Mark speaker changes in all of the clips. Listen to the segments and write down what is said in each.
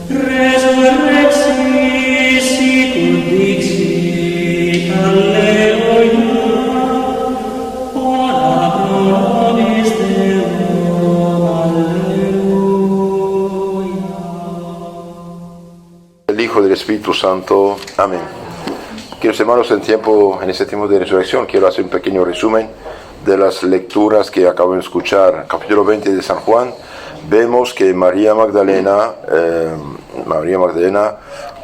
Speaker 1: Resurrexit sicut dixit, Alleluia, ora pro nobis Deum, Alleluia.
Speaker 2: El Hijo del Espíritu Santo. Amén. Queridos hermanos, en este tiempo de resurrección, quiero hacer un pequeño resumen de las lecturas que acabo de escuchar. Capítulo 20 de San Juan, vemos que María Magdalena,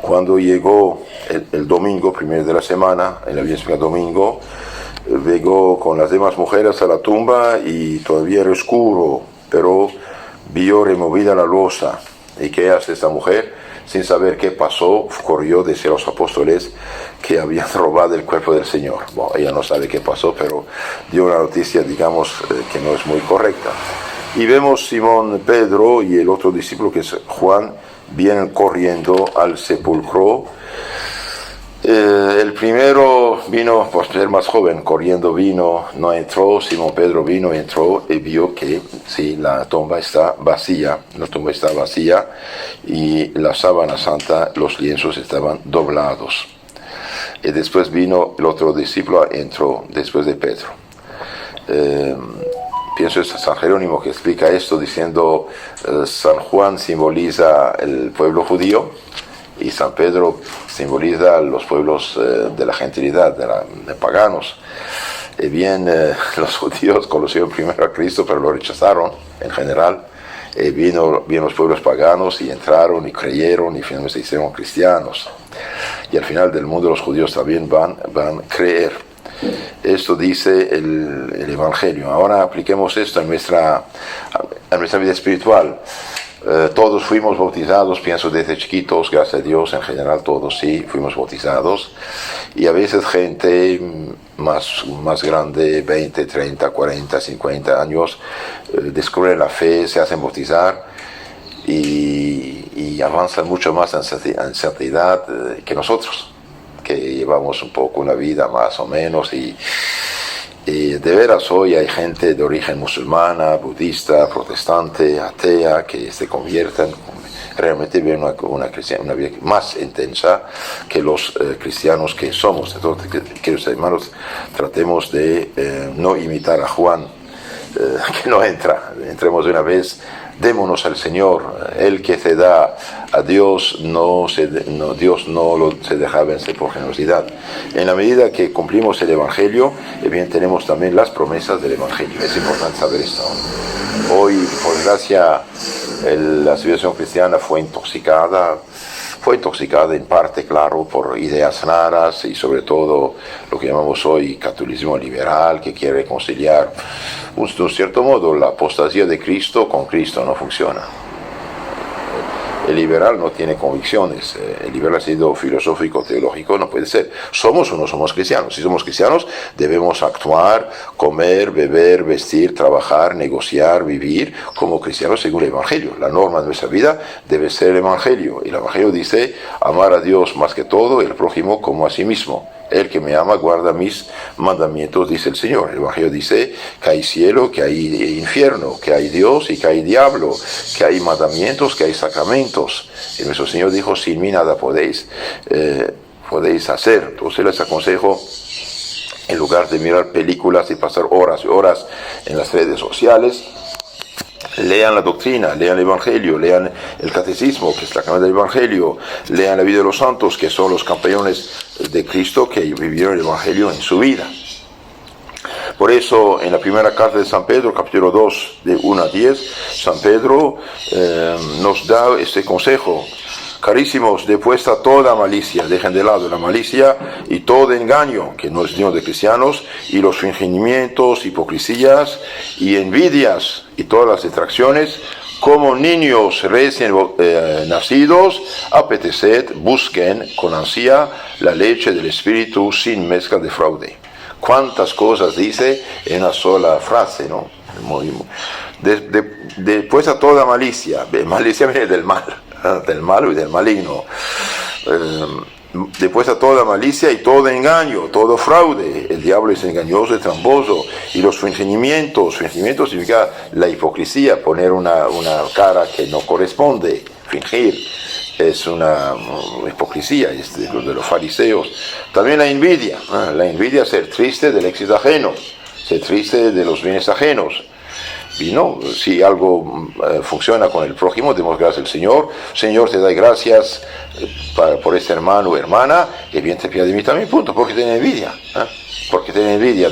Speaker 2: cuando llegó el domingo, primero de la semana, en la víspera domingo, llegó con las demás mujeres a la tumba y todavía era oscuro, pero vio removida la losa. ¿Y qué hace esta mujer? Sin saber qué pasó, corrió a decir a los apóstoles que habían robado el cuerpo del Señor. Bueno, ella no sabe qué pasó, pero dio una noticia, digamos, que no es muy correcta. Y vemos Simón Pedro y el otro discípulo, que es Juan, vienen corriendo al sepulcro. El primero vino, por ser más joven, corriendo vino, no entró. Simón Pedro vino, entró y vio que sí, la tumba está vacía y la sábana santa, los lienzos estaban doblados. Y después vino el otro discípulo, entró después de Pedro. Pienso es San Jerónimo que explica esto diciendo San Juan simboliza el pueblo judío y San Pedro simboliza los pueblos de la gentilidad, de paganos. Y bien, los judíos conocieron primero a Cristo, pero lo rechazaron en general. Vino los pueblos paganos y entraron y creyeron y finalmente se hicieron cristianos. Y al final del mundo los judíos también van a creer. Esto dice el Evangelio. Ahora apliquemos esto a nuestra vida espiritual. Todos fuimos bautizados, pienso desde chiquitos, gracias a Dios, en general todos sí, fuimos bautizados. Y a veces gente más grande, 20, 30, 40, 50 años, descubren la fe, se hacen bautizar y avanzan mucho más en santidad que nosotros, que llevamos un poco una vida más o menos y de veras hoy hay gente de origen musulmana, budista, protestante, atea, que se convierten, realmente viven una vida más intensa que los cristianos que somos. Entonces, queridos hermanos, tratemos de no imitar a Juan, que no entremos de una vez. Démonos al Señor, el que se da a Dios, Dios no se deja vencer por generosidad. En la medida que cumplimos el Evangelio, bien tenemos también las promesas del Evangelio. Es importante saber esto. Hoy, por desgracia, la civilización cristiana fue intoxicada en parte, claro, por ideas raras y sobre todo lo que llamamos hoy catolicismo liberal, que quiere reconciliar, de un cierto modo, la apostasía de Cristo con Cristo. No funciona. El liberal no tiene convicciones, el liberal ha sido filosófico, teológico, no puede ser. ¿Somos o no somos cristianos? Si somos cristianos, debemos actuar, comer, beber, vestir, trabajar, negociar, vivir como cristianos según el Evangelio. La norma de nuestra vida debe ser el Evangelio. Y el Evangelio dice, amar a Dios más que todo y al prójimo como a sí mismo. El que me ama guarda mis mandamientos, dice el Señor. El Evangelio dice que hay cielo, que hay infierno, que hay Dios y que hay diablo, que hay mandamientos, que hay sacramentos. Y nuestro Señor dijo, sin mí nada podéis hacer. Entonces les aconsejo, en lugar de mirar películas y pasar horas y horas en las redes sociales, lean la doctrina, lean el Evangelio, lean el catecismo, que es la cadena del Evangelio, lean la vida de los santos, que son los campeones de Cristo que vivieron el Evangelio en su vida. Por eso, en la primera carta de San Pedro, capítulo 2, de 1 a 10, San Pedro nos da este consejo. Carísimos, depuesta toda malicia, dejen de lado la malicia y todo engaño, que no es digno de cristianos, y los fingimientos, hipocresías y envidias y todas las distracciones. Como niños recién nacidos, apeteced, busquen con ansia la leche del Espíritu sin mezcla de fraude. ¿Cuántas cosas dice en una sola frase, no? Depuesta toda malicia. Malicia viene del mal y del maligno. Después a toda malicia y todo engaño, todo fraude. El diablo es engañoso y tramposo. Y los fingimientos significa la hipocresía, poner una cara que no corresponde, fingir. es una hipocresía, es de los fariseos. También la envidia, ser triste del éxito ajeno, ser triste de los bienes ajenos. Y no, si algo funciona con el prójimo, demos gracias al Señor. Señor, te doy gracias por este hermano o hermana, que bien te pide de mí también, punto, porque tiene envidia. Porque tiene envidia.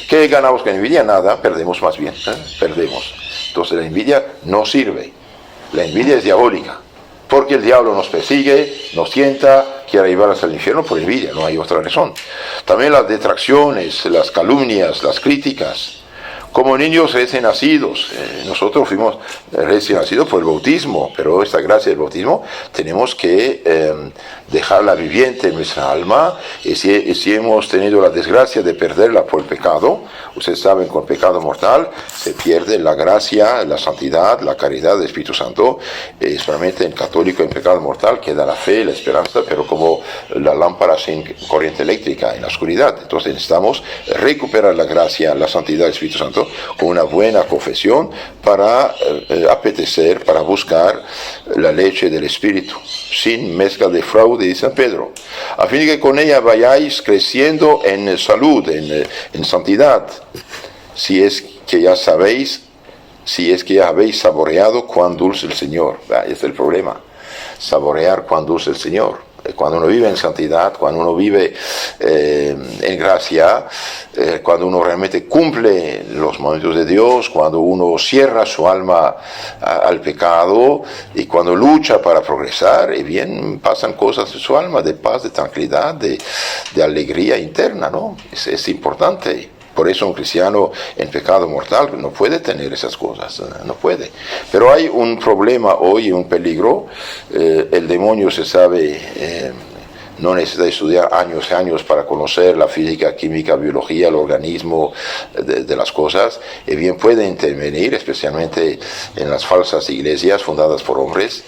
Speaker 2: ¿Qué ganamos con envidia? Nada, perdemos más bien, perdemos. Entonces la envidia no sirve. La envidia es diabólica, porque el diablo nos persigue, nos tienta, quiere llevarnos al infierno por envidia, no hay otra razón. También las detracciones, las calumnias, las críticas. Como niños recién nacidos, nosotros fuimos recién nacidos por el bautismo, pero esta gracia del bautismo tenemos que dejarla viviente en nuestra alma, y si hemos tenido la desgracia de perderla por el pecado, ustedes saben, con pecado mortal se pierde la gracia, la santidad, la caridad del Espíritu Santo. Solamente en católico, en pecado mortal, queda la fe, la esperanza, pero como la lámpara sin corriente eléctrica en la oscuridad. Entonces necesitamos recuperar la gracia, la santidad del Espíritu Santo con una buena confesión para apetecer, para buscar la leche del Espíritu, sin mezcla de fraude, dice San Pedro, a fin de que con ella vayáis creciendo en salud, en santidad, si es que ya sabéis, si es que ya habéis saboreado cuán dulce el Señor. Ese es el problema, saborear cuán dulce el Señor. Cuando uno vive en santidad, cuando uno vive en gracia, cuando uno realmente cumple los momentos de Dios, cuando uno cierra su alma al pecado y cuando lucha para progresar, y bien pasan cosas en su alma de paz, de tranquilidad, de alegría interna, ¿no? Es importante. Por eso un cristiano en pecado mortal no puede tener esas cosas, no puede. Pero hay un problema hoy, un peligro. El demonio, se sabe, no necesita estudiar años y años para conocer la física, química, biología, el organismo de las cosas, y bien puede intervenir, especialmente en las falsas iglesias fundadas por hombres.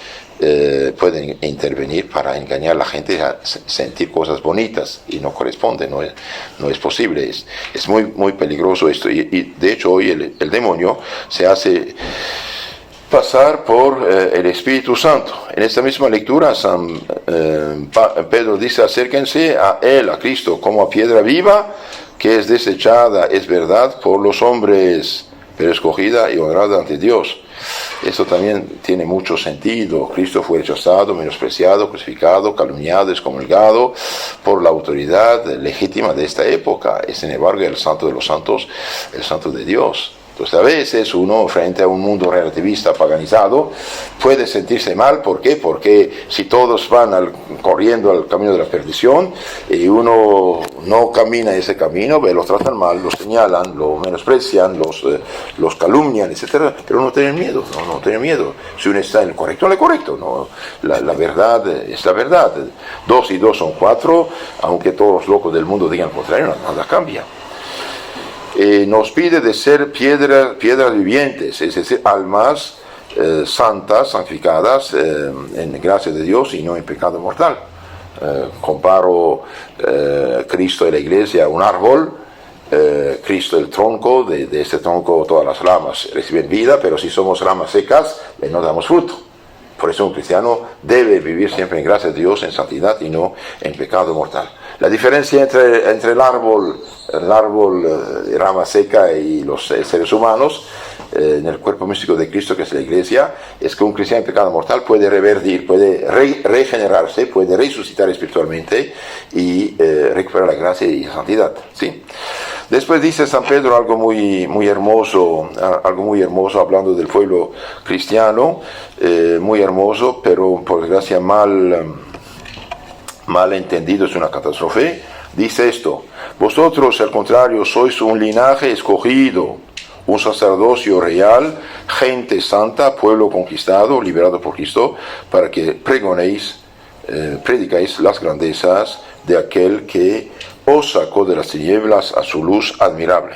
Speaker 2: Pueden intervenir para engañar a la gente a sentir cosas bonitas, y no corresponde, no es posible, es muy, muy peligroso esto, y de hecho hoy el demonio se hace pasar por el Espíritu Santo. En esta misma lectura San Pedro dice: acérquense a él, a Cristo, como a piedra viva, que es desechada, es verdad, por los hombres, pero escogida y honrada ante Dios. Esto también tiene mucho sentido. Cristo fue rechazado, menospreciado, crucificado, calumniado, excomulgado por la autoridad legítima de esta época. Es, sin embargo, el Santo de los Santos, el Santo de Dios. Entonces, a veces uno, frente a un mundo relativista, paganizado, puede sentirse mal. ¿Por qué? Porque si todos van corriendo al camino de la perdición y uno no camina ese camino, los tratan mal, los señalan, lo menosprecian, los calumnian, etc. Pero no tienen miedo, no tienen miedo. Si uno está en el correcto, en el correcto. ¿No? La verdad es la verdad. 2 y 2 son 4, aunque todos los locos del mundo digan lo contrario, nada cambia. Nos pide de ser piedras vivientes, es decir, almas santas, santificadas en gracia de Dios y no en pecado mortal. Comparo Cristo y la iglesia a un árbol, Cristo el tronco, de este tronco todas las ramas reciben vida, pero si somos ramas secas, no damos fruto. Por eso un cristiano debe vivir siempre en gracia de Dios, en santidad y no en pecado mortal. La diferencia entre el árbol rama seca y los seres humanos en el cuerpo místico de Cristo, que es la iglesia, es que un cristiano en pecado mortal puede revertir, puede regenerarse, puede resucitar espiritualmente y recuperar la gracia y la santidad, ¿sí? Después dice San Pedro algo muy hermoso, hablando del pueblo cristiano, muy hermoso, pero por desgracia mal entendido, es una catástrofe. Dice esto: vosotros, al contrario, sois un linaje escogido, un sacerdocio real, gente santa, pueblo conquistado, liberado por Cristo, para que predicáis las grandezas de aquel que os sacó de las tinieblas a su luz admirable.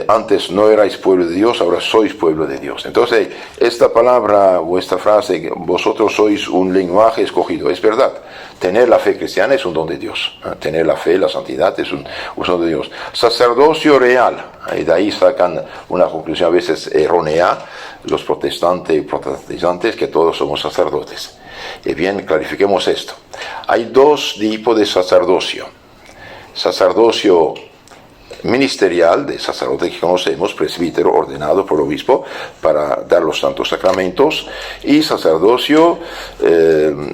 Speaker 2: antes no erais pueblo de Dios, ahora sois pueblo de Dios. Entonces, esta palabra o esta frase, vosotros sois un lenguaje escogido, es verdad. Tener la fe cristiana es un don de Dios. Tener la fe, la santidad es un don de Dios. Sacerdocio real, y de ahí sacan una conclusión a veces errónea los protestantes, que todos somos sacerdotes. Y bien, clarifiquemos esto. Hay dos tipos de sacerdocio. Sacerdocio ministerial, de sacerdote que conocemos, presbítero ordenado por obispo para dar los santos sacramentos, y sacerdocio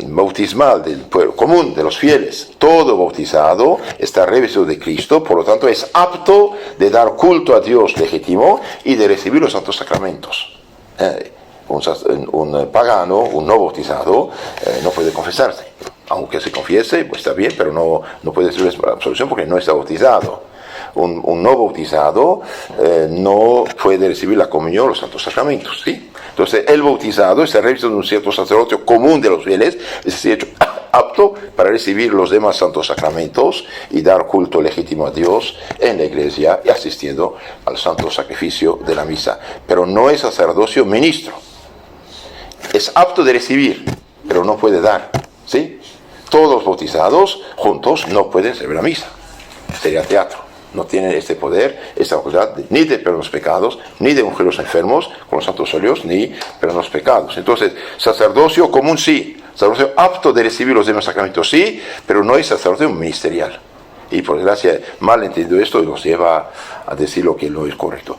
Speaker 2: bautismal del pueblo común, de los fieles. Todo bautizado está revestido de Cristo, por lo tanto es apto de dar culto a Dios legítimo y de recibir los santos sacramentos. Un pagano, un no bautizado, no puede confesarse. Aunque se confiese, pues está bien, pero no puede recibir absolución porque no está bautizado. Un no bautizado no puede recibir la comunión, los santos sacramentos, ¿sí? Entonces, el bautizado está revestido de un cierto sacerdocio común de los fieles, es decir, hecho apto para recibir los demás santos sacramentos y dar culto legítimo a Dios en la iglesia y asistiendo al santo sacrificio de la misa. Pero no es sacerdocio ministro. Es apto de recibir, pero no puede dar, ¿sí? Todos los bautizados juntos no pueden servir la misa. Sería teatro. No tienen este poder, esta facultad, ni de perdonar los pecados, ni de ungir a los enfermos con los santos óleos, ni perdonar los pecados. Entonces, sacerdocio común sí, sacerdocio apto de recibir los demás sacramentos sí, pero no es sacerdocio ministerial. Y por desgracia, mal entendido esto, nos lleva a decir lo que no es correcto.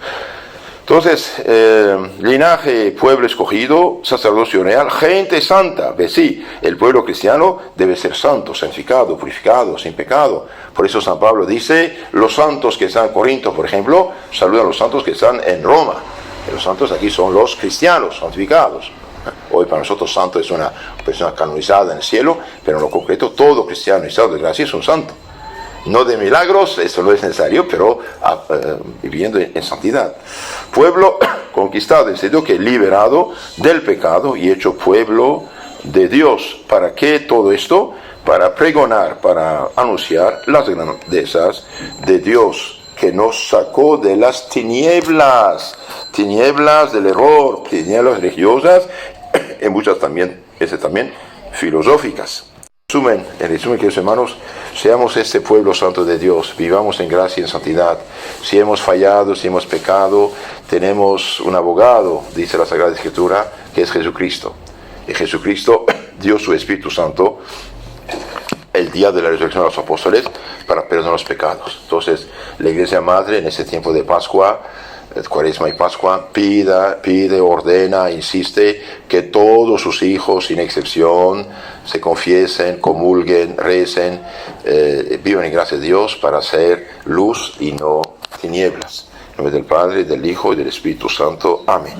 Speaker 2: Entonces, linaje, pueblo escogido, sacerdocio real, gente santa. Ve, sí, el pueblo cristiano debe ser santo, santificado, purificado, sin pecado. Por eso San Pablo dice, los santos que están en Corinto, por ejemplo, saludan a los santos que están en Roma. Y los santos aquí son los cristianos, santificados. Hoy para nosotros santo es una persona canonizada en el cielo, pero en lo concreto todo cristiano en estado de gracia es un santo. No de milagros, eso no es necesario, pero viviendo en santidad. Pueblo conquistado, en sentido que liberado del pecado y hecho pueblo de Dios. ¿Para qué todo esto? Para pregonar, para anunciar las grandezas de Dios, que nos sacó de las tinieblas del error, tinieblas religiosas, y muchas también filosóficas. En resumen, queridos hermanos, seamos este pueblo santo de Dios, vivamos en gracia y en santidad. Si hemos fallado, si hemos pecado, tenemos un abogado, dice la Sagrada Escritura, que es Jesucristo. Y Jesucristo dio su Espíritu Santo el día de la resurrección de los apóstoles para perdonar los pecados. Entonces, la Iglesia Madre en este tiempo de Pascua, Cuaresma y Pascua, pide, ordena, insiste que todos sus hijos, sin excepción, se confiesen, comulguen, recen, vivan en gracia de Dios para ser luz y no tinieblas. En nombre del Padre, del Hijo y del Espíritu Santo. Amén.